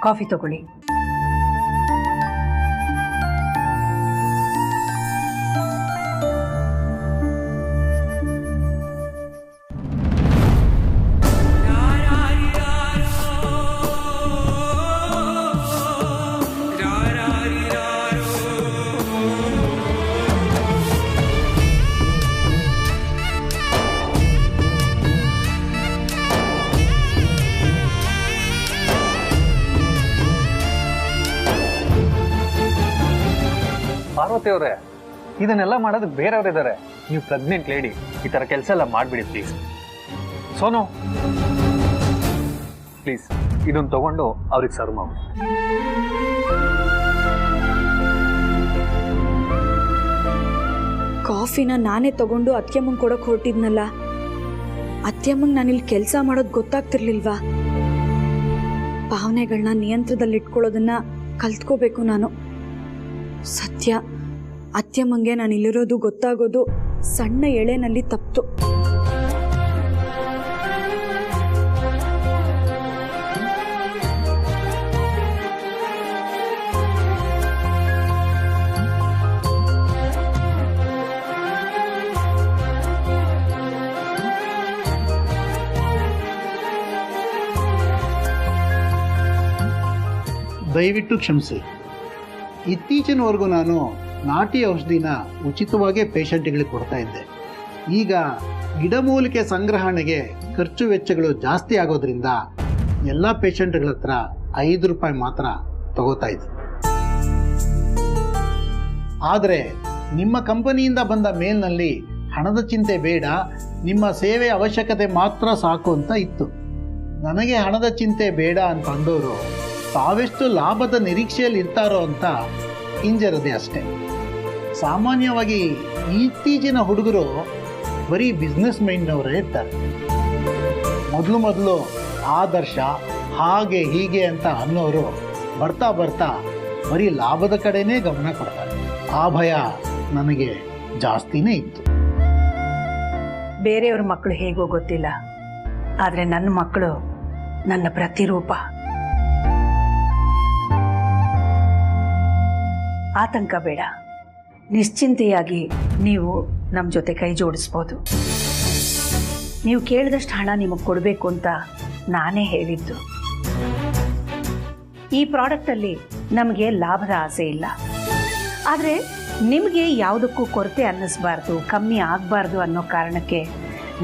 Coffee ತಗೊಳ್ಳಿ. ಪಾರ್ವತಿ ಅವರೇ, ಇದನ್ನೆಲ್ಲ ಮಾಡೋದಕ್ಕೆ ಬೇರೆಯವರಿದ್ದಾರೆ. ನೀವು ಪ್ರೆಗ್ನೆಂಟ್ ಲೇಡಿ, ಈ ತರ ಕೆಲಸ ಎಲ್ಲ ಮಾಡ್ಬಿಡಿ ಪ್ಲೀಸ್. ಸೋನು ಪ್ಲೀಸ್ ಇದನ್ನ ತಗೊಂಡು ಅವ್ರಿಗೆ ಸರ್ವ್ ಮಾಡಿ. ಕಾಫಿನ ನಾನೇ ತಗೊಂಡು ಅತ್ಯಮ್ಮಂಗೆ ಕೊಡೋಕೆ ಹೊರಟಿದ್ನಲ್ಲ, ಅತ್ಯಮ್ಮಂಗೆ ನಾನಿಲ್ಲಿ ಕೆಲಸ ಮಾಡೋದು ಗೊತ್ತಾಗ್ತಿರ್ಲಿಲ್ವಾ? ಭಾವನೆಗಳನ್ನ ನಿಯಂತ್ರಣದಲ್ಲಿಟ್ಕೊಳ್ಳೋದನ್ನ ಕಲ್ತ್ಕೋಬೇಕು ನಾನು. ಸತ್ಯ, ಅತ್ಯಮ್ಮಂಗೆ ನಾನು ಇಲ್ಲಿರೋದು ಗೊತ್ತಾಗೋದು ಸಣ್ಣ ಎಳೆನಲ್ಲಿ ತಪ್ತು. ದಯವಿಟ್ಟು ಕ್ಷಮಿಸಿ. ಇತ್ತೀಚಿನವರೆಗೂ ನಾನು ನಾಟಿ ಔಷಧಿನ ಉಚಿತವಾಗೇ ಪೇಷಂಟ್ಗಳಿಗೆ ಕೊಡ್ತಾ ಇದ್ದೆ. ಈಗ ಗಿಡಮೂಲಿಕೆ ಸಂಗ್ರಹಣೆಗೆ ಖರ್ಚು ವೆಚ್ಚಗಳು ಜಾಸ್ತಿ ಆಗೋದ್ರಿಂದ ಎಲ್ಲ ಪೇಷಂಟ್ಗಳ ಹತ್ರ 5 ರೂಪಾಯಿ ಮಾತ್ರ ತಗೋತಾ ಇದ್ದೆ. ಆದರೆ ನಿಮ್ಮ ಕಂಪನಿಯಿಂದ ಬಂದ ಮೇಲ್ನಲ್ಲಿ ಹಣದ ಚಿಂತೆ ಬೇಡ, ನಿಮ್ಮ ಸೇವೆ ಅವಶ್ಯಕತೆ ಮಾತ್ರ ಸಾಕು ಅಂತ ಇತ್ತು. ನನಗೆ ಹಣದ ಚಿಂತೆ ಬೇಡ ಅಂತ ಅಂದವರು ತಾವೆಷ್ಟು ಲಾಭದ ನಿರೀಕ್ಷೆಯಲ್ಲಿ ಇರ್ತಾರೋ ಅಂತ ಹಿಂಜರದೆ ಅಷ್ಟೆ. ಸಾಮಾನ್ಯವಾಗಿ ಇತ್ತೀಚಿನ ಹುಡುಗರು ಬರೀ ಬಿಸ್ನೆಸ್ ಮೈಂಡ್ನವರೇ ಇರ್ತಾರೆ. ಮೊದಲು ಆದರ್ಶ ಹಾಗೆ ಹೀಗೆ ಅಂತ ಅನ್ನೋರು ಬರ್ತಾ ಬರ್ತಾ ಬರೀ ಲಾಭದ ಕಡೆನೇ ಗಮನ ಕೊಡ್ತಾರೆ. ಆ ಭಯ ನನಗೆ ಜಾಸ್ತಿನೇ ಇತ್ತು. ಬೇರೆಯವ್ರ ಮಕ್ಕಳು ಹೇಗೋ ಗೊತ್ತಿಲ್ಲ, ಆದರೆ ನನ್ನ ಮಕ್ಕಳು ನನ್ನ ಪ್ರತಿರೂಪ. ಆತಂಕ ಬೇಡ, ನಿಶ್ಚಿಂತೆಯಾಗಿ ನೀವು ನಮ್ಮ ಜೊತೆ ಕೈ ಜೋಡಿಸ್ಬೋದು. ನೀವು ಕೇಳಿದಷ್ಟು ಹಣ ನಿಮಗೆ ಕೊಡಬೇಕು ಅಂತ ನಾನೇ ಹೇಳಿದ್ದು. ಈ ಪ್ರಾಡಕ್ಟಲ್ಲಿ ನಮಗೆ ಲಾಭದ ಆಸೆ ಇಲ್ಲ, ಆದರೆ ನಿಮಗೆ ಯಾವುದಕ್ಕೂ ಕೊರತೆ ಅನ್ನಿಸ್ಬಾರ್ದು, ಕಮ್ಮಿ ಆಗಬಾರ್ದು ಅನ್ನೋ ಕಾರಣಕ್ಕೆ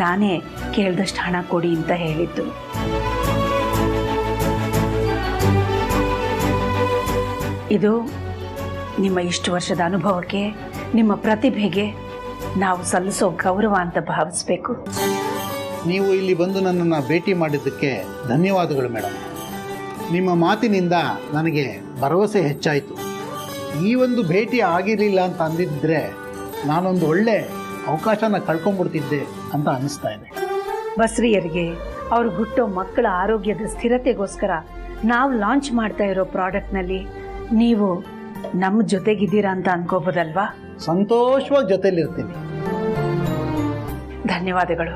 ನಾನೇ ಕೇಳಿದಷ್ಟು ಹಣ ಕೊಡಿ ಅಂತ ಹೇಳಿದ್ದು. ಇದು ನಿಮ್ಮ ಇಷ್ಟು ವರ್ಷದ ಅನುಭವಕ್ಕೆ, ನಿಮ್ಮ ಪ್ರತಿಭೆಗೆ ನಾವು ಸಲ್ಲಿಸೋ ಗೌರವ ಅಂತ ಭಾವಿಸ್ಬೇಕು. ನೀವು ಇಲ್ಲಿ ಬಂದು ನನ್ನನ್ನು ಭೇಟಿ ಮಾಡಿದ್ದಕ್ಕೆ ಧನ್ಯವಾದಗಳು ಮೇಡಮ್. ನಿಮ್ಮ ಮಾತಿನಿಂದ ನನಗೆ ಭರವಸೆ ಹೆಚ್ಚಾಯಿತು. ಈ ಒಂದು ಭೇಟಿ ಆಗಿರಲಿಲ್ಲ ಅಂತ ಅಂದಿದ್ದರೆ ನಾನೊಂದು ಒಳ್ಳೆ ಅವಕಾಶನ ಕಳ್ಕೊಂಡ್ಬಿಡ್ತಿದ್ದೆ ಅಂತ ಅನ್ನಿಸ್ತಾ ಇದೆ. ಬಸ್ರಿಯರಿಗೆ ಅವ್ರು ಹುಟ್ಟೋ ಮಕ್ಕಳ ಆರೋಗ್ಯದ ಸ್ಥಿರತೆಗೋಸ್ಕರ ನಾವು ಲಾಂಚ್ ಮಾಡ್ತಾ ಇರೋ ಪ್ರಾಡಕ್ಟ್ನಲ್ಲಿ ನೀವು ನಮ್ಮ ಜೊತೆಗಿದ್ದೀರಾ ಅಂತ ಅನ್ಕೋಬೋದಲ್ವಾ? ಸಂತೋಷವಾಗಿ ಜೊತೆಲಿರ್ತೀನಿ. ಧನ್ಯವಾದಗಳು.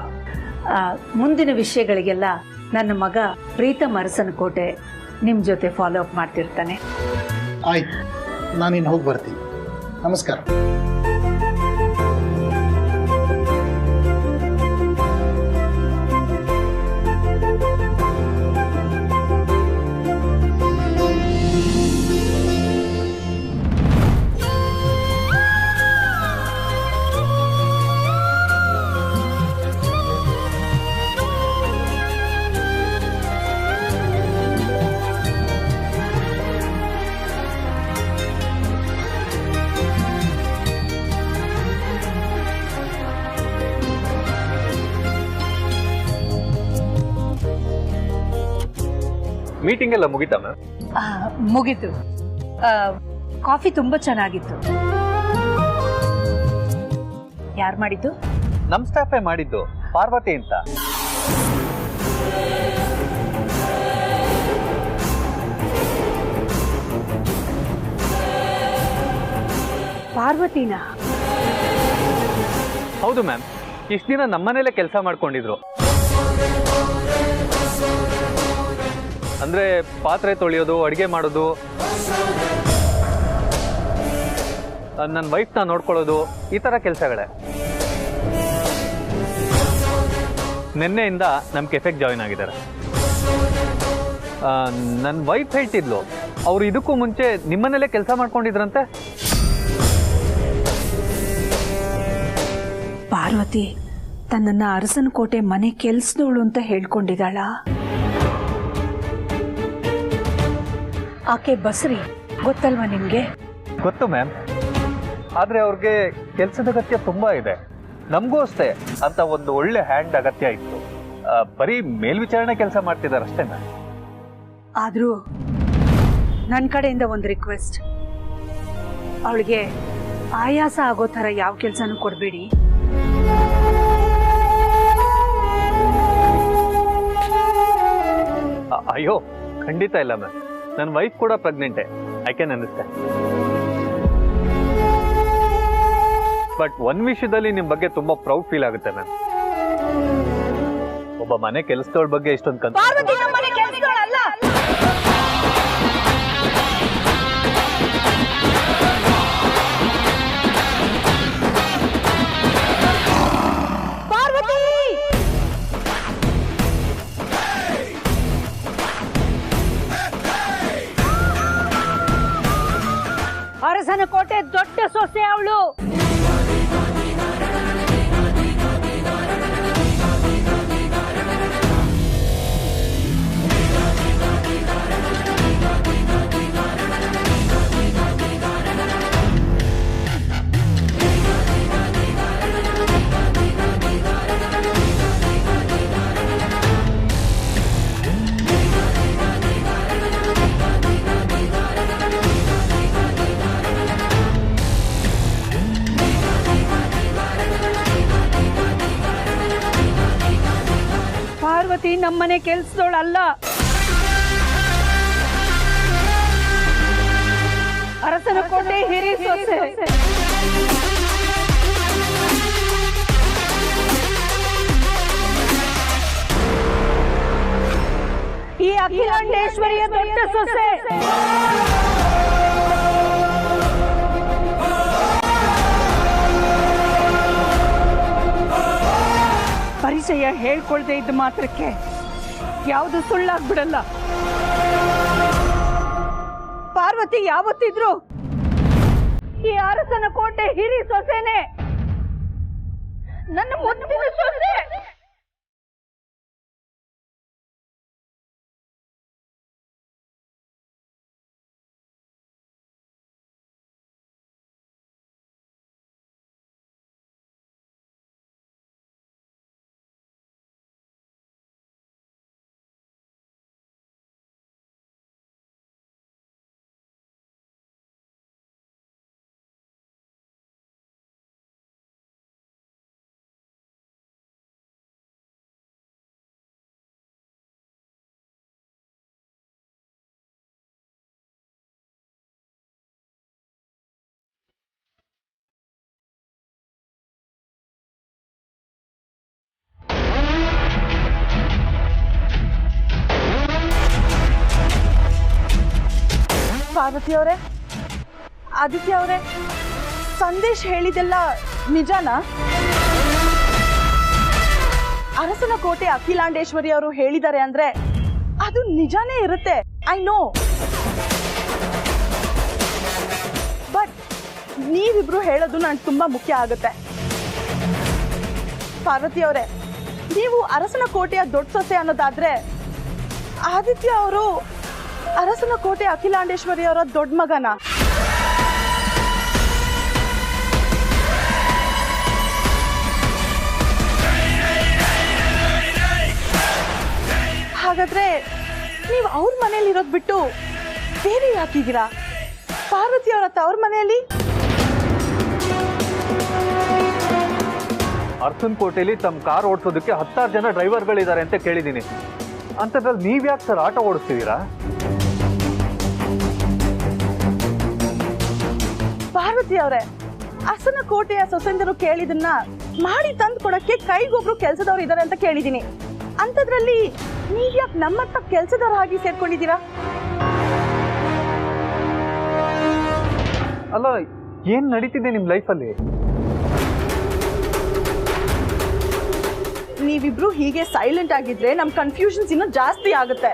ಮುಂದಿನ ವಿಷಯಗಳಿಗೆಲ್ಲ ನನ್ನ ಮಗ ಪ್ರೀತಮ್ ಅರಸನಕೋಟೆ ನಿಮ್ಮ ಜೊತೆ ಫಾಲೋ ಅಪ್ ಮಾಡ್ತಿರ್ತಾನೆ. ಆಯ್ತು, ನಾನಿನ್ನು ಹೋಗಿ ಬರ್ತೀನಿ. ನಮಸ್ಕಾರ. ಮೀಟಿಂಗ್ ಎಲ್ಲ ಮುಗಿತಾ ಮ್ಯಾಮ್? ಮುಗೀತು. ಕಾಫಿ ತುಂಬಾ ಚೆನ್ನಾಗಿತ್ತು. ಯಾರು ಮಾಡಿದ್ದು? ನಮ್ ಸ್ಟಾಫೇ ಮಾಡಿದ್ದು, ಪಾರ್ವತಿ ಅಂತ. ಪಾರ್ವತಿನ? ಹೌದು ಮ್ಯಾಮ್, ಇಷ್ಟು ದಿನ ನಮ್ಮನೇಲೆ ಕೆಲಸ ಮಾಡ್ಕೊಂಡಿದ್ರು. ಅಂದರೆ ಪಾತ್ರೆ ತೊಳೆಯೋದು, ಅಡುಗೆ ಮಾಡೋದು, ನನ್ನ ವೈಫ್ನ ನೋಡ್ಕೊಳ್ಳೋದು, ಈ ಥರ ಕೆಲಸಗಳೇ. ನಿನ್ನೆಯಿಂದ ನಮ್ಮ ಕೆಫೆಗೆ ಜಾಯಿನ್ ಆಗಿದ್ದಾರೆ. ನನ್ನ ವೈಫ್ ಹೇಳ್ತಿದ್ಲು, ಅವರು ಇದಕ್ಕೂ ಮುಂಚೆ ನಿಮ್ಮನೇಲೆ ಕೆಲಸ ಮಾಡ್ಕೊಂಡಿದ್ರಂತೆ. ಪಾರ್ವತಿ ತನ್ನನ್ನು ಅರಸನಕೋಟೆ ಮನೆ ಕೆಲ್ಸದವಳು ಅಂತ ಹೇಳ್ಕೊಂಡಿದ್ದಾಳ. ಆಕೆ ಬಸ್ರಿ ಗೊತ್ತಲ್ವಾ ನಿಮ್ಗೆ? ಗೊತ್ತು ಮ್ಯಾಮ್, ಆದರೆ ಅವ್ರಿಗೆ ಕೆಲಸದ ಅಗತ್ಯ ತುಂಬ ಇದೆ. ನಮಗೂ ಅಷ್ಟೇ ಅಂತ ಒಂದು ಒಳ್ಳೆ ಹ್ಯಾಂಡ್ ಅಗತ್ಯ ಇತ್ತು. ಬರೀ ಮೇಲ್ವಿಚಾರಣೆ ಕೆಲಸ ಮಾಡ್ತಿದ್ದಾರೆ ಅಷ್ಟೇ ಮ್ಯಾಮ್. ಆದರೂ ನನ್ನ ಕಡೆಯಿಂದ ಒಂದು ರಿಕ್ವೆಸ್ಟ್, ಅವಳಿಗೆ ಆಯಾಸ ಆಗೋ ಥರ ಯಾವ ಕೆಲಸನೂ ಕೊಡಬೇಡಿ. ಅಯ್ಯೋ ಖಂಡಿತ ಇಲ್ಲ ಮ್ಯಾಮ್, ನನ್ನ ವೈಫ್ ಕೂಡ ಪ್ರೆಗ್ನೆಂಟೇ, ಐ ಕ್ಯಾನ್ ಅಂಡರ್ಸ್ಟ್ಯಾಂಡ್. ಬಟ್ ಒಂದು ವಿಷಯದಲ್ಲಿ ನಿಮ್ಮ ಬಗ್ಗೆ ತುಂಬಾ ಪ್ರೌಡ್ ಫೀಲ್ ಆಗುತ್ತೆ ಮ್ಯಾಮ್. ಒಬ್ಬ ಮನೆ ಕೆಲಸದವಳ ಬಗ್ಗೆ ಇಷ್ಟೊಂದು ಕನ್ಸು. ಅರಸನಕೋಟೆ ದೊಡ್ಡ ಸೊಸೆ ಅವಳು. ಪಾರ್ವತಿ ನಮ್ಮನೆ ಕೆಲ್ಸದೋಳಲ್ಲ, ಅರಸನಕೋಟೆ ಹಿರಿ ಸೊಸೆ. ಈ ಅಖಿಲಾಂಡೇಶ್ವರಿಯ ದೊಡ್ಡ ಸೊಸೆ. ಪರಿಚಯ ಹೇಳ್ಕೊಳ್ದೆ ಇದ್ದ ಮಾತ್ರಕ್ಕೆ ಯಾವುದು ಸುಳ್ಳಾಗ್ಬಿಡಲ್ಲ. ಪಾರ್ವತಿ ಯಾವತ್ತಿದ್ರು ಈ ಅರಸನಕೋಟೆ ಹಿರಿ ಸೊಸೆನೆ, ನನ್ನ ಮುದ್ದಿನ ಸೊಸೆ. ಪಾರ್ವತಿ ಅವರೇ, ಆದಿತ್ಯ ಅವರೇ, ಸಂದೇಶ್ ಹೇಳಿದೆಲ್ಲ ನಿಜನಾ? ಅರಸನಕೋಟೆ ಅಖಿಲಾಂಡೇಶ್ವರಿ ಅವರು ಹೇಳಿದ್ದಾರೆ ಅಂದ್ರೆ ಅದು ನಿಜಾನೇ ಇರುತ್ತೆ. ಐ ನೋ, ಬಟ್ ನೀವಿಬ್ರು ಹೇಳೋದು ನನಗೆ ತುಂಬಾ ಮುಖ್ಯ ಆಗುತ್ತೆ. ಪಾರ್ವತಿ ಅವರೇ, ನೀವು ಅರಸನಕೋಟೆಯ ದೊಡ್ಡ ಸೊಸೆ ಅನ್ನೋದಾದ್ರೆ ಆದಿತ್ಯ ಅವರು ಅರಸನಕೋಟೆ ಅಖಿಲಾಂಡೇಶ್ವರಿ ಅವರ ದೊಡ್ಡ ಮಗನ? ಹಾಗಾದ್ರೆ ನೀವು ಅವ್ರ ಮನೇಲಿ ಇರೋದ್ ಬಿಟ್ಟು ಬೇರೆ ಯಾಕಿದ್ದೀರಾ? ಪಾರ್ವತಿ ಅವರ ತವ್ರ ಮನೆಯಲ್ಲಿ? ಅರಸನಕೋಟೆಯಲ್ಲಿ ತಮ್ಮ ಕಾರ್ ಓಡಿಸೋದಕ್ಕೆ 10 ಜನ ಡ್ರೈವರ್ಗಳಿದ್ದಾರೆ ಅಂತ ಕೇಳಿದ್ದೀನಿ. ಅಂತದ್ರಲ್ಲಿ ನೀವ್ಯಾಕೆ ಸರ್ ಆಟೋ ಓಡಿಸ್ತಿದ್ದೀರಾ? ಪಾರ್ವತಿ ಅವರೇ, ಅರಸನಕೋಟೆಯ ಸೊಸೆಂದರು ಕೇಳಿದನ್ನ ಮಾಡಿ ತಂದು ಕೊಡಕ್ಕೆ ಕೈಗೊಬ್ರು ಕೆಲಸದವ್ರು ಇದ್ದಾರೆ ಅಂತ ಕೇಳಿದೀನಿ. ಅಂಥದ್ರಲ್ಲಿ ನೀವ್ ಯಾಕೆ ನಮ್ಮತ್ತ ಕೆಲ್ಸದವ್ರ ಹಾಗೆ ಸೇರ್ಕೊಂಡಿದ್ದೀರಾ? ಅಲ್ಲ, ಏನ್ ನಡೀತಿದೆ ನಿಮ್ ಲೈಫಲ್ಲಿ? ನೀವಿಬ್ರು ಹೀಗೆ ಸೈಲೆಂಟ್ ಆಗಿದ್ರೆ ನಮ್ ಕನ್ಫ್ಯೂಷನ್ಸ್ ಇನ್ನೂ ಜಾಸ್ತಿ ಆಗುತ್ತೆ.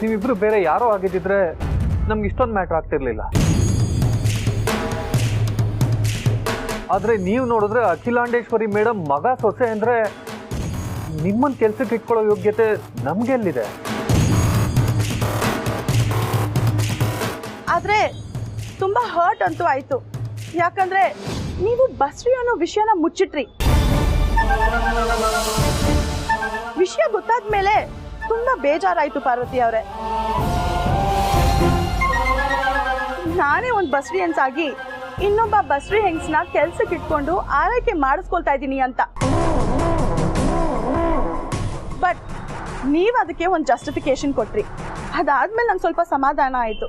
ನೀವಿಬ್ರು ಬೇರೆ ಯಾರೋ ಆಗಿದ್ದಿದ್ರೆ ನಮ್ಗೆ ಇಷ್ಟೊಂದು ಮ್ಯಾಟ್ರ್ ಆಗ್ತಿರ್ಲಿಲ್ಲ. ಆದ್ರೆ ನೀವು ನೋಡಿದ್ರೆ ಅಖಿಲಾಂಡೇಶ್ವರಿ ಮೇಡಮ್ ಮಗ ಸೊಸೆ ಅಂದ್ರೆ ನಿಮ್ಮನ್ನ ಕೆಲ್ಸಕ್ಕೆ ಇಟ್ಕೊಳ್ಳೋ ಯೋಗ್ಯತೆ ನಮ್ಗೆಲ್ಲಿದೆ? ಆದ್ರೆ ತುಂಬಾ ಹರ್ಟ್ ಅಂತೂ ಆಯ್ತು. ಯಾಕಂದ್ರೆ ನೀವು ಬಸ್ರಿ ಅನ್ನೋ ವಿಷಯನ ಮುಚ್ಚಿಟ್ರಿ. ವಿಷಯ ಗೊತ್ತಾದ್ಮೇಲೆ ತುಂಬಾ ಬೇಜಾರಾಯ್ತು ಪಾರ್ವತಿ ಅವರೇ. ನಾನೇ ಒಂದು ಬಸ್ರಿ ಹೆಂಗ್ಸಾಗಿ ಇನ್ನೊಬ್ಬ ಬಸ್ರಿ ಹೆಂಗ್ಸ್ನ ಕೆಲ್ಸಕ್ಕೆ ಇಟ್ಕೊಂಡು ಆರೈಕೆ ಮಾಡಿಸ್ಕೊಳ್ತಾ ಇದ್ದೀನಿ ಅಂತ. ಬಟ್ ನೀವ್ ಅದಕ್ಕೆ ಒಂದು ಜಸ್ಟಿಫಿಕೇಶನ್ ಕೊಟ್ರಿ. ಅದಾದ್ಮೇಲೆ ನಂಗೆ ಸ್ವಲ್ಪ ಸಮಾಧಾನ ಆಯ್ತು.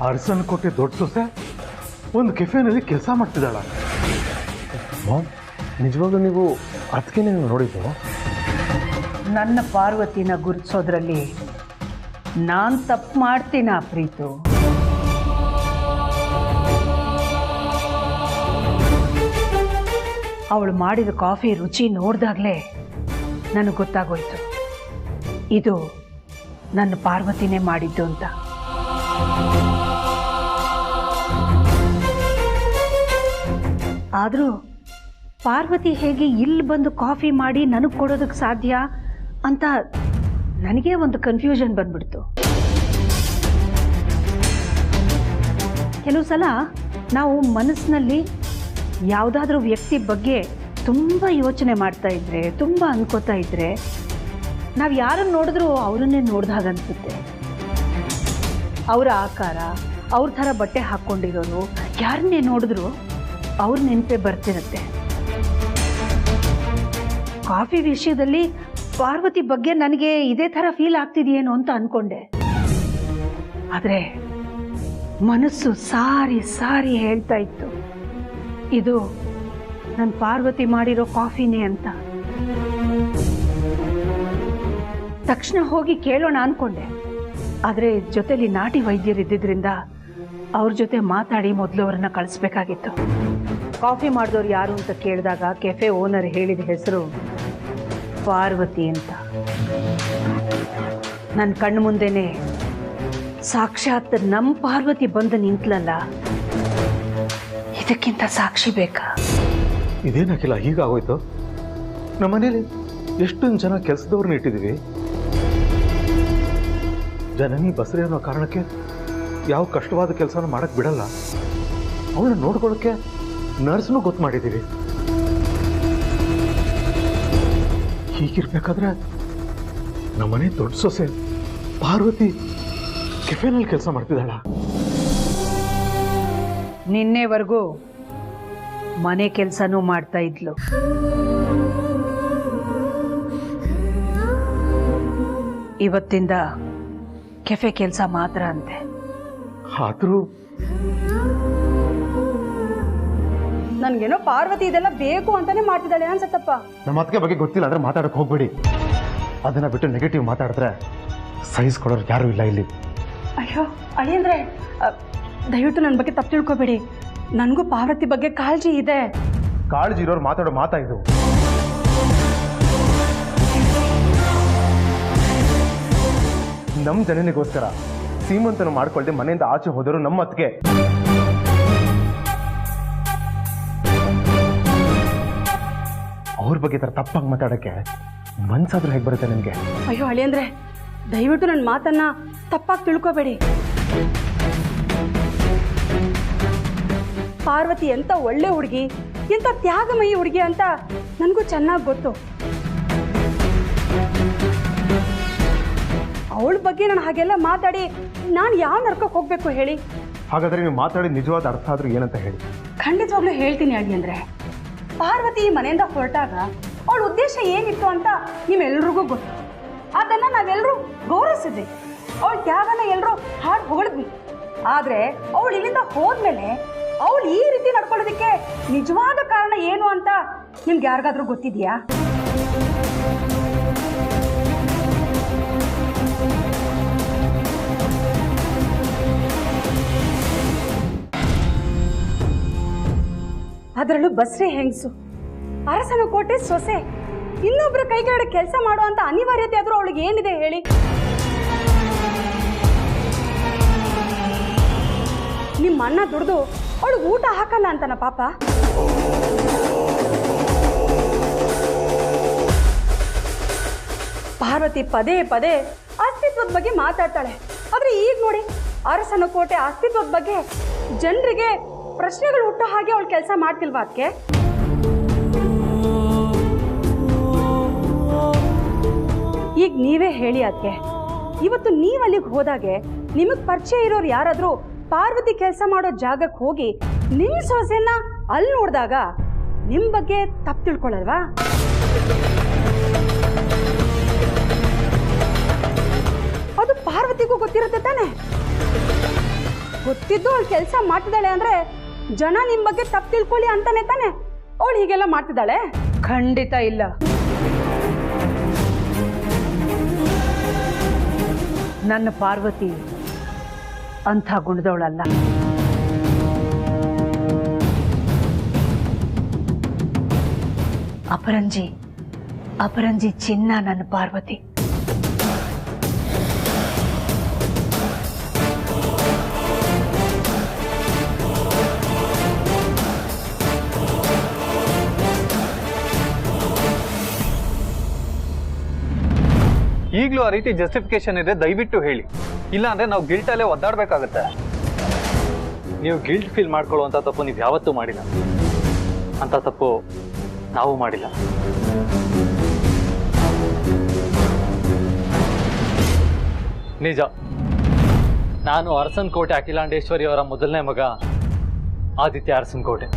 ಅರಸನಕೋಟೆ ದೊಡ್ಡ ಸೊಸೆ ಒಂದು ಕೆಫೆನಲ್ಲಿ ಕೆಲಸ ಮಾಡ್ತಿದ್ದಾಳ. ನಿಜವಾಗ್ಲೂ ನೀವು ಅದಕ್ಕೆ ನೀವು ನೋಡಿದ್ದು? ನನ್ನ ಪಾರ್ವತಿನ ಗುರುತಿಸೋದ್ರಲ್ಲಿ ನಾನು ತಪ್ಪು ಮಾಡ್ತೀನ ಪ್ರೀತು? ಅವಳು ಮಾಡಿದ ಕಾಫಿ ರುಚಿ ನೋಡಿದಾಗಲೇ ನನಗೆ ಗೊತ್ತಾಗೋಯ್ತು ಇದು ನನ್ನ ಪಾರ್ವತಿನೇ ಮಾಡಿದ್ದು ಅಂತ. ಆದರೂ ಪಾರ್ವತಿ ಹೇಗೆ ಇಲ್ಲಿ ಬಂದು ಕಾಫಿ ಮಾಡಿ ನನಗೆ ಕೊಡೋದಕ್ಕೆ ಸಾಧ್ಯ ಅಂತ ನನಗೆ ಒಂದು ಕನ್ಫ್ಯೂಷನ್ ಬಂದ್ಬಿಡ್ತು. ಕೆಲವು ಸಲ ನಾವು ಮನಸ್ಸಿನಲ್ಲಿ ಯಾವುದಾದ್ರೂ ವ್ಯಕ್ತಿ ಬಗ್ಗೆ ತುಂಬ ಯೋಚನೆ ಮಾಡ್ತಾ ಇದ್ರೆ, ತುಂಬ ಅನ್ಕೋತಾ ಇದ್ರೆ, ನಾವು ಯಾರನ್ನು ನೋಡಿದ್ರೂ ಅವರನ್ನೇ ನೋಡ್ದಾಗ ಅನಿಸುತ್ತೆ. ಅವರ ಆಕಾರ, ಅವ್ರ ಥರ ಬಟ್ಟೆ ಹಾಕ್ಕೊಂಡಿರೋರು, ಯಾರನ್ನೇ ನೋಡಿದ್ರು ಅವ್ರ ನೆನಪೇ ಬರ್ತಿರುತ್ತೆ. ಕಾಫಿ ವಿಷಯದಲ್ಲಿ ಪಾರ್ವತಿ ಬಗ್ಗೆ ನನಗೆ ಇದೇ ಥರ ಫೀಲ್ ಆಗ್ತಿದೆಯೇನೋ ಅಂತ ಅಂದ್ಕೊಂಡೆ. ಆದರೆ ಮನಸ್ಸು ಸಾರಿ ಸಾರಿ ಹೇಳ್ತಾ ಇತ್ತು ಇದು ನನ್ನ ಪಾರ್ವತಿ ಮಾಡಿರೋ ಕಾಫಿನೇ ಅಂತ. ತಕ್ಷಣ ಹೋಗಿ ಕೇಳೋಣ ಅಂದ್ಕೊಂಡೆ. ಆದರೆ ಜೊತೆಲಿ ನಾಟಿ ವೈದ್ಯರಿದ್ದರಿಂದ ಅವ್ರ ಜೊತೆ ಮಾತಾಡಿ ಮೊದಲು ಅವ್ರನ್ನ ಕಳಿಸ್ಬೇಕಾಗಿತ್ತು. ಕಾಫಿ ಮಾಡಿದವ್ರು ಯಾರು ಅಂತ ಕೇಳಿದಾಗ ಕೆಫೆ ಓನರ್ ಹೇಳಿದ ಹೆಸರು ಪಾರ್ವತಿ ಅಂತ. ನನ್ನ ಕಣ್ಣು ಮುಂದೆನೆ ಸಾಕ್ಷಾತ್ ನಮ್ಮ ಪಾರ್ವತಿ ಬಂದು ನಿಂತ್ಲಲ್ಲ, ಇದಕ್ಕಿಂತ ಸಾಕ್ಷಿ ಬೇಕಾ? ಇದೇನಾಗಿಲ್ಲ ಹೀಗಾಗೋಯ್ತು? ನಮ್ಮನೇಲಿ ಎಷ್ಟೊಂದು ಜನ ಕೆಲಸದವ್ರನ್ನ ಇಟ್ಟಿದ್ದೀವಿ. ಜನನಿ ಬಸರಿ ಅನ್ನೋ ಕಾರಣಕ್ಕೆ ಯಾವ ಕಷ್ಟವಾದ ಕೆಲಸನ ಮಾಡಕ್ಕೆ ಬಿಡಲ್ಲ. ಅವಳನ್ನ ನೋಡ್ಕೊಳ್ಳೋಕ್ಕೆ ನರ್ಸ್ನೂ ಗೊತ್ತು ಮಾಡಿದ್ದೀವಿ. ಹೀಗಿರ್ಬೇಕಾದ್ರೆ ನಮ್ಮನೆ ದೊಡ್ಡ ಸೊಸೆ ಪಾರ್ವತಿ ಕೆಫೆನಲ್ಲಿ ಕೆಲಸ ಮಾಡ್ತಿದ್ದಾಳ. ನಿನ್ನೆವರೆಗೂ ಮನೆ ಕೆಲಸನೂ ಮಾಡ್ತಾ ಇದ್ಲು. ಇವತ್ತಿಂದ ಕೆಫೆ ಕೆಲಸ ಮಾತ್ರ ಅಂತೆ. ಆದರೂ ನನ್ಗೇನೋ ಪಾರ್ವತಿ ಇದೆಲ್ಲ ಬೇಕು ಅಂತಾನೆ ಮಾಡ್ತಿದ್ದಾಳೆ ಅನ್ಸತ್ತಪ್ಪ. ನಮ್ಮ ಅದಕ್ಕೆ ಬಗ್ಗೆ ಗೊತ್ತಿಲ್ಲ ಅಂದ್ರೆ ಮಾತಾಡಕ್ಕೆ ಹೋಗ್ಬೇಡಿ. ಅದನ್ನ ಬಿಟ್ಟು ನೆಗೆಟಿವ್ ಮಾತಾಡಿದ್ರೆ ಸೈಜ್ ಕೊಡೋರು ಯಾರೂ ಇಲ್ಲ ಇಲ್ಲಿ. ಅಯ್ಯೋ ಅಳಿಯಂದ್ರೆ ದಯವಿಟ್ಟು ನನ್ನ ಬಗ್ಗೆ ತಪ್ಪು ತಿಳ್ಕೊಬೇಡಿ. ನನಗೂ ಪಾರ್ವತಿ ಬಗ್ಗೆ ಕಾಳಜಿ ಇದೆ. ಕಾಳಜಿ ಇರೋರು ಮಾತಾಡೋ ಮಾತಾ ಇದು. ನಮ್ಮ ಜನನಿಗೋಸ್ಕರ ಸೀಮಂತನ ಮಾಡ್ಕೊಳ್ದೆ ಮನೆಯಿಂದ ಆಚೆ ಹೋದರು ನಮ್ಮ ಅತ್ತಿಗೆ. ಅವ್ರ ಬಗ್ಗೆ ತರ ತಪ್ಪಾಗಿ ಮಾತಾಡಕ್ಕೆ ಮನ್ಸಾದ್ರೂ ಹೇಗೆ ಬರುತ್ತೆ ನಿಮಗೆ? ಅಯ್ಯೋ ಅಳಿಯಂದ್ರೆ ದಯವಿಟ್ಟು ನನ್ನ ಮಾತನ್ನ ತಪ್ಪಾಗಿ ತಿಳ್ಕೊಬೇಡಿ. ಪಾರ್ವತಿ ಎಂತ ಒಳ್ಳೆ ಹುಡುಗಿ, ಎಂತ ತ್ಯಾಗಮಯಿ ಹುಡುಗಿ ಅಂತ ನನಗೂ ಚೆನ್ನಾಗಿ ಗೊತ್ತು. ಅವಳ ಬಗ್ಗೆ ನಾನು ಹಾಗೆಲ್ಲ ಮಾತಾಡಿ ನಾನು ಯಾವ ನರ್ಕಕ್ಕೆ ಹೋಗ್ಬೇಕು ಹೇಳಿ? ಹಾಗಾದ್ರೆ ನೀವು ಮಾತಾಡಿ ನಿಜವಾದ ಅರ್ಥ ಆದ್ರೂ ಏನಂತ ಹೇಳಿ. ಖಂಡಿತವಾಗ್ಲೂ ಹೇಳ್ತೀನಿ ಅಳಿಯಂದ್ರೆ. ಪಾರ್ವತಿ ಮನೆಯಿಂದ ಹೊರಟಾಗ ಅವಳ ಉದ್ದೇಶ ಏನಿತ್ತು ಅಂತ ನಿಮ್ಮೆಲ್ರಿಗೂ ಗೊತ್ತು. ಅದನ್ನ ನಾವೆಲ್ಲರೂ ಗೌರವಿಸಿದ್ವಿ. ಅವಳ ತ್ಯಾಗನ ಎಲ್ಲರೂ ಹಾಡು ಹೊಗಳಿದ್ವಿ. ಆದ್ರೆ ಅವಳು ಇಲ್ಲಿಂದ ಹೋದ್ಮೇಲೆ ಅವಳು ಈ ರೀತಿ ನಡ್ಕೊಳ್ಳೋದಕ್ಕೆ ನಿಜವಾದ ಕಾರಣ ಏನು ಅಂತ ನಿಮ್ಗೆ ಯಾರಿಗಾದ್ರೂ ಗೊತ್ತಿದ್ಯಾ? ಅದರಲ್ಲೂ ಬಸ್ರಿ ಹೆಂಗಸು, ಅರಸನ ಕೋಟೆ ಸೊಸೆ, ಇನ್ನೊಬ್ಬರ ಕೈ ಕೆಳಗಡೆ ಕೆಲಸ ಮಾಡುವಂತ ಅನಿವಾರ್ಯತೆ ಆದ್ರೂ ಅವಳಿಗೆ ಏನಿದೆ ಹೇಳಿ? ನಿಮ್ಮ ಅಣ್ಣ ದುಡ್ದು ಅವಳಿಗೆ ಊಟ ಹಾಕಲ್ಲ ಅಂತನ ಪಾಪ? ಪಾರ್ವತಿ ಪದೇ ಪದೇ ಅಸ್ತಿತ್ವದ ಬಗ್ಗೆ ಮಾತಾಡ್ತಾಳೆ. ಆದ್ರೆ ಈಗ ನೋಡಿ, ಅರಸನ ಕೋಟೆ ಅಸ್ತಿತ್ವದ ಬಗ್ಗೆ ಜನರಿಗೆ ಪ್ರಶ್ನೆಗಳು ಹುಟ್ಟೋ ಹಾಗೆ ಅವಳು ಕೆಲಸ ಮಾಡ್ತಿಲ್ವಾ? ಅದಕ್ಕೆ ಈಗ ನೀವೇ ಹೇಳಿ. ಅದಕ್ಕೆ ಇವತ್ತು ನೀವು ಅಲ್ಲಿಗೆ ಹೋದಾಗೆ ನಿಮಗ್ ಪರಿಚಯ ಇರೋರು ಯಾರಾದ್ರೂ ಪಾರ್ವತಿ ಕೆಲಸ ಮಾಡೋ ಜಾಗಕ್ಕೆ ಹೋಗಿ ನಿಮ್ ಸೊಸೆನ ಅಲ್ಲಿ ನೋಡಿದಾಗ ನಿಮ್ ಬಗ್ಗೆ ತಪ್ಪು ತಿಳ್ಕೊಳ್ಳಲ್ವಾ? ಅದು ಪಾರ್ವತಿಗೂ ಗೊತ್ತಿರುತ್ತೆ ತಾನೆ. ಗೊತ್ತಿದ್ದು ಅವಳು ಕೆಲಸ ಮಾಡ್ತಿದ್ದಾಳೆ ಅಂದ್ರೆ ಜನ ನಿಮ್ ಬಗ್ಗೆ ತಪ್ಪು ತಿಳ್ಕೊಳ್ಳಿ ಅಂತಾನೆ ತಾನೆ ಅವಳು ಹೀಗೆಲ್ಲ ಮಾಡ್ತಿದ್ದಾಳೆ? ಖಂಡಿತ ಇಲ್ಲ. ನನ್ನ ಪಾರ್ವತಿ ಅಂಥ ಗುಣದವಳಲ್ಲ. ಅಪರಂಜಿ ಚಿನ್ನ ನನ್ನ ಪಾರ್ವತಿ. ಈಗಲೂ ಆ ರೀತಿ ಜಸ್ಟಿಫಿಕೇಶನ್ ಇದೆ, ದಯವಿಟ್ಟು ಹೇಳಿ. ಇಲ್ಲ ಅಂದ್ರೆ ನಾವು ಗಿಲ್ಟಲ್ಲೇ ಒದ್ದಾಡಬೇಕಾಗತ್ತೆ. ನೀವು ಗಿಲ್ಟ್ ಫೀಲ್ ಮಾಡ್ಕೊಳ್ಳುವಂಥ ತಪ್ಪು ನೀವು ಯಾವತ್ತೂ ಮಾಡಿಲ್ಲ. ಅಂಥ ತಪ್ಪು ನಾವು ಮಾಡಿಲ್ಲ. ನಿಜ, ನಾನು ಅರಸನ್ ಕೋಟೆ ಅಖಿಲಾಂಡೇಶ್ವರಿ ಅವರ ಮೊದಲನೇ ಮಗ ಆದಿತ್ಯ ಅರಸನ್ ಕೋಟೆ.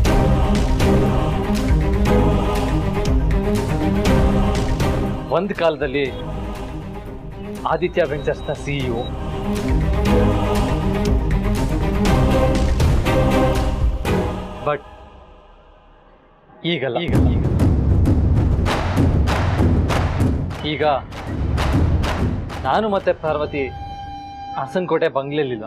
ಒಂದು ಕಾಲದಲ್ಲಿ ಆದಿತ್ಯ ವೆಂಚರ್ಸ್ನ CEO. ಬಟ್ ಈಗಲ್ಲ. ಈಗ ನಾನು ಮತ್ತೆ ಪಾರ್ವತಿ ಅರಸನ್ ಕೋಟೆ ಬಂಗ್ಲೆಲಿಲ್ಲ.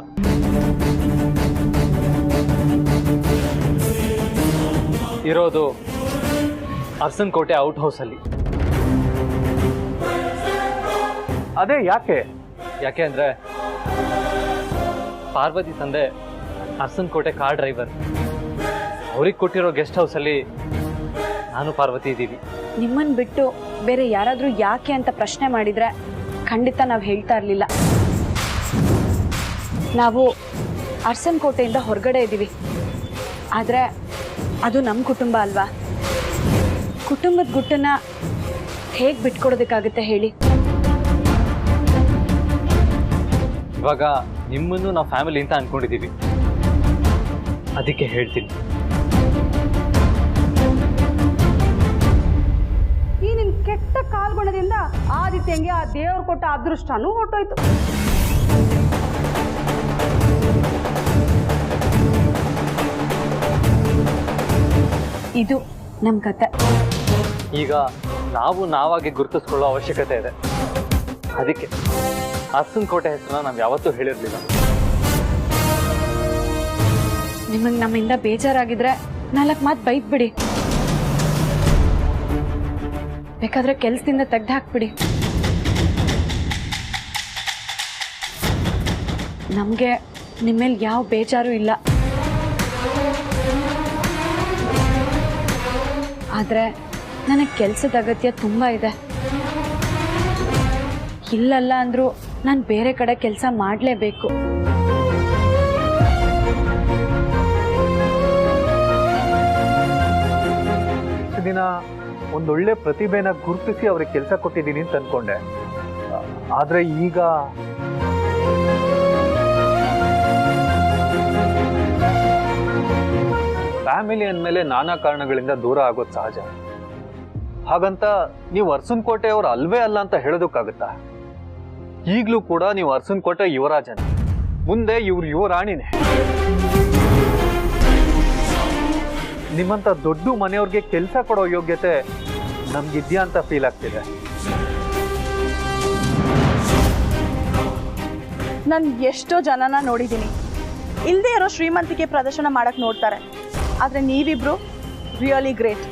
ಇರೋದು ಅರಸನ್ ಕೋಟೆ ಔಟ್ ಹೌಸಲ್ಲಿ. ಅದೇ ಯಾಕೆ ಅಂದ್ರೆ ಪಾರ್ವತಿ ತಂದೆ ಅರಸನ್ ಕೋಟೆ ಕಾರ್ ಡ್ರೈವರ್. ಅವ್ರಿಗೆ ಕೊಟ್ಟಿರೋ ಗೆಸ್ಟ್ ಹೌಸಲ್ಲಿ ನಾನು ಪಾರ್ವತಿ ಇದ್ದೀವಿ. ನಿಮ್ಮನ್ನು ಬಿಟ್ಟು ಬೇರೆ ಯಾರಾದರೂ ಯಾಕೆ ಅಂತ ಪ್ರಶ್ನೆ ಮಾಡಿದರೆ ಖಂಡಿತ ನಾವು ಹೇಳ್ತಾ ಇರಲಿಲ್ಲ. ನಾವು ಅರಸನ್ ಕೋಟೆಯಿಂದ ಹೊರಗಡೆ ಇದ್ದೀವಿ. ಆದರೆ ಅದು ನಮ್ಮ ಕುಟುಂಬ ಅಲ್ವಾ? ಕುಟುಂಬದ ಗುಟ್ಟನ್ನು ಹೇಗೆ ಬಿಟ್ಕೊಡೋದಕ್ಕಾಗುತ್ತೆ ಹೇಳಿ? ಇವಾಗ ನಿಮ್ಮನ್ನು ನಾವು ಫ್ಯಾಮಿಲಿ ಅಂತ ಅನ್ಕೊಂಡಿದ್ದೀವಿ. ಅದಕ್ಕೆ ಹೇಳ್ತೀನಿ, ಈ ನಿನ್ ಕೆಟ್ಟ ಕಾಲ್ಗುಣದಿಂದ ಆದಿತ್ಯಂಗೆ ಆ ದೇವ್ರು ಕೊಟ್ಟ ಅದೃಷ್ಟನೂ ಹೊಟ್ಟೋಯ್ತು. ಇದು ನಮ್ಮ ಕತೆ. ಈಗ ನಾವಾಗಿ ಗುರುತಿಸ್ಕೊಳ್ಳೋ ಅವಶ್ಯಕತೆ ಇದೆ. ಅದಕ್ಕೆ ಅರಸನ್ ಕೋಟೆ ಹೆಸರನ್ನ ನಾವು ಯಾವತ್ತೂ ಹೇಳಿರಲಿಲ್ಲ. ನಿಮಗೆ ನಮ್ಮಿಂದ ಬೇಜಾರಾಗಿದ್ರೆ 4 ಮಾತು ಬೈದ್ಬಿಡಿ. ಬೇಕಾದ್ರೆ ಕೆಲಸದಿಂದ ತೆಗ್ದು ಹಾಕ್ಬಿಡಿ. ನಮಗೆ ನಿಮ್ಮೇಲೆ ಯಾವ ಬೇಜಾರು ಇಲ್ಲ. ಆದರೆ ನನಗೆ ಕೆಲಸದ ಅಗತ್ಯ ತುಂಬ ಇದೆ. ಇಲ್ಲಲ್ಲ ಅಂದರೂ ನಾನು ಬೇರೆ ಕಡೆ ಕೆಲಸ ಮಾಡಲೇಬೇಕು. ಇಷ್ಟು ದಿನ ಒಂದೊಳ್ಳೆ ಪ್ರತಿಭೆನ ಗುರುತಿಸಿ ಅವ್ರಿಗೆ ಕೆಲಸ ಕೊಟ್ಟಿದ್ದೀನಿ ಅಂತ ಅನ್ಕೊಂಡೆ. ಆದ್ರೆ ಈಗ ಫ್ಯಾಮಿಲಿ ಅಂದಮೇಲೆ ನಾನಾ ಕಾರಣಗಳಿಂದ ದೂರ ಆಗೋದು ಸಹಜ. ಹಾಗಂತ ನೀವು ಅರಸನಕೋಟೆ ಅವ್ರು ಅಲ್ವೇ ಅಲ್ಲ ಅಂತ ಹೇಳೋದಕ್ಕಾಗುತ್ತಾ? ಈಗಲೂ ಕೂಡ ನೀವು ಅರಸನಕೋಟೆ ಯುವರಾಜನೇ, ಮುಂದೆ ಇವ್ರು ಯುವರಾಣಿನೇ. ನಿಮ್ಮಂತ ದೊಡ್ಡ ಮನೆಯವ್ರಿಗೆ ಕೆಲಸ ಕೊಡೋ ಯೋಗ್ಯತೆ ನಮ್ಗಿದ್ಯಾ ಅಂತ ಫೀಲ್ ಆಗ್ತಿದೆ. ನಾನು ಎಷ್ಟೋ ಜನನ ನೋಡಿದ್ದೀನಿ, ಇಲ್ಲದೆ ಇರೋ ಶ್ರೀಮಂತಿಕೆ ಪ್ರದರ್ಶನ ಮಾಡಕ್ ನೋಡ್ತಾರೆ. ಆದ್ರೆ ನೀವಿಬ್ರು ರಿಯಲಿ ಗ್ರೇಟ್.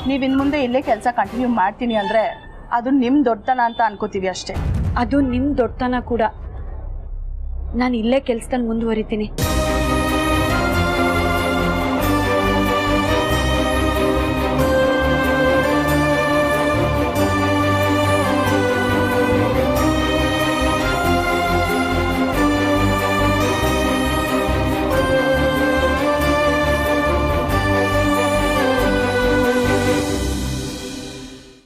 ನೀವು ಇನ್ನು ಮುಂದೆ ಇಲ್ಲೇ ಕೆಲಸ ಕಂಟಿನ್ಯೂ ಮಾಡ್ತೀನಿ ಅಂದ್ರೆ ಅದು ನಿಮ್ಮ ದೊಡ್ಡತನ ಅಂತ ಅನ್ಕೋತೀವಿ ಅಷ್ಟೇ. ಅದು ನಿಮ್ಮ ದೊಡ್ಡತನ ಕೂಡ. ನಾನು ಇಲ್ಲೇ ಕೆಲಸದಲ್ಲಿ ಮುಂದುವರಿತೀನಿ.